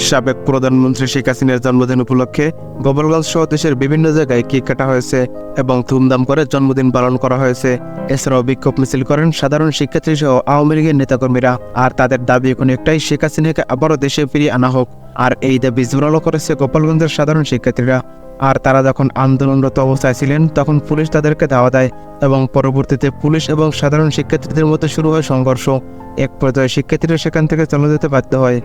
সাবেক প্রধানমন্ত্রী শেখ হাসিনার জন্মদিন উপলক্ষে গোপালগঞ্জ সহ দেশের বিভিন্ন জায়গায় কেক কাটা হয়েছে এবং ধুমধাম করে জন্মদিন পালন করা হয়েছে। এছাড়াও বিক্ষোভ মিছিল করেন সাধারণ শিক্ষার্থী সহ আওয়ামী লীগের নেতাকর্মীরা। আর তাদের দাবি এখন একটাই, শেখ হাসিনাকে আবারও দেশে ফিরিয়ে আনা হোক। আর এই দাবি জোরালো করেছে গোপালগঞ্জের সাধারণ শিক্ষার্থীরা। আর তারা যখন আন্দোলনরত অবস্থায় ছিলেন তখন পুলিশ তাদেরকে ধাওয়া দেয় এবং পরবর্তীতে পুলিশ এবং সাধারণ শিক্ষার্থীদের মধ্যে শুরু হয় সংঘর্ষ। এক পর্যায়ে শিক্ষার্থীরা সেখান থেকে চলে যেতে বাধ্য হয়।